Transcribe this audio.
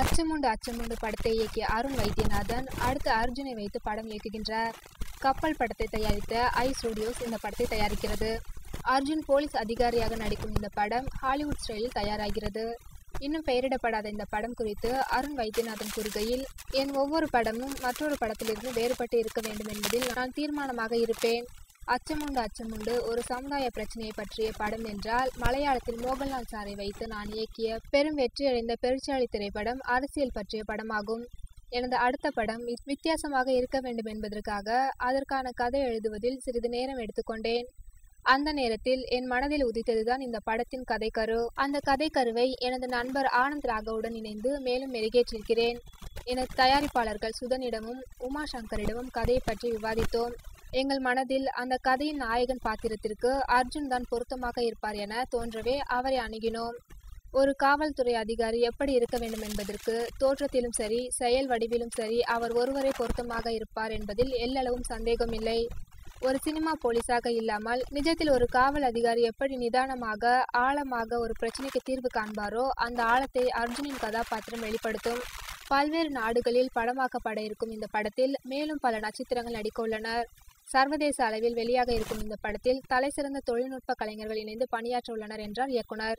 அச்சமுண்டு அச்சமுண்டு படத்தை இயக்கிய அருண் வைத்தியநாதன் அடுத்து அர்ஜுனை வைத்து படம் இயக்குகின்றார். கப்பல் படத்தை தயாரித்த ஐ ஸ்டுடியோஸ் இந்த படத்தை தயாரிக்கிறது. அர்ஜுன் போலீஸ் அதிகாரியாக நடிக்கும் இந்த படம் ஹாலிவுட் ஸ்டைலில் தயாராகிறது. இன்னும் பெயரிடப்படாத இந்த படம் குறித்து அருண் வைத்தியநாதன் கூறுகையில், என் ஒவ்வொரு படமும் மற்றொரு படத்திலிருந்து வேறுபட்டு இருக்க வேண்டும் என்பதில் நான் தீர்மானமாக இருப்பேன். அச்சமுண்டு அச்சமுண்டு ஒரு சமுதாய பிரச்சனையை பற்றிய படம் என்றால், மலையாளத்தில் மோகன்லால் சாரை வைத்து நான் இயக்கிய பெரும் வெற்றியடைந்த பெருச்சாளி திரைப்படம் அரசியல் பற்றிய படமாகும். எனது அடுத்த படம் வித்தியாசமாக இருக்க வேண்டும் என்பதற்காக அதற்கான கதை எழுதுவதில் சிறிது நேரம் எடுத்துக்கொண்டேன். அந்த நேரத்தில் என் மனதில் உதித்ததுதான் இந்த படத்தின் கதைக்கரு. அந்த கதைக்கருவை எனது நண்பர் ஆனந்த் ராகவுடன் இணைந்து மேலும் மெருகேற்றிருக்கிறேன். எனது தயாரிப்பாளர்கள் சுதனிடமும் உமா சங்கரிடமும் கதையை பற்றி விவாதித்தோம். எங்கள் மனதில் அந்த கதையின் நாயகன் பாத்திரத்திற்கு அர்ஜுன் தான் பொருத்தமாக இருப்பார் என தோன்றவே அவரை அணுகினோம். ஒரு காவல்துறை அதிகாரி எப்படி இருக்க வேண்டும் என்பதற்கு தோற்றத்திலும் சரி செயல் வடிவிலும் சரி அவர் ஒருவரே பொருத்தமாக இருப்பார் என்பதில் எல்லளவும் சந்தேகமில்லை. ஒரு சினிமா போலீஸாக இல்லாமல் நிஜத்தில் ஒரு காவல் அதிகாரி எப்படி நிதானமாக ஆழமாக ஒரு பிரச்சனைக்கு தீர்வு காண்பாரோ அந்த ஆழத்தை அர்ஜுனின் கதாபாத்திரம் வெளிப்படுத்தும். பல்வேறு நாடுகளில் படமாக்கப்பட இருக்கும் இந்த படத்தில் மேலும் பல நட்சத்திரங்கள் நடிக்க உள்ளனர். சர்வதேச அளவில் வெளியாக இருக்கும் இந்த படத்தில் தலைசிறந்த தொழில்நுட்ப கலைஞர்கள் இணைந்து பணியாற்ற உள்ளனர் என்றார் இயக்குனர்.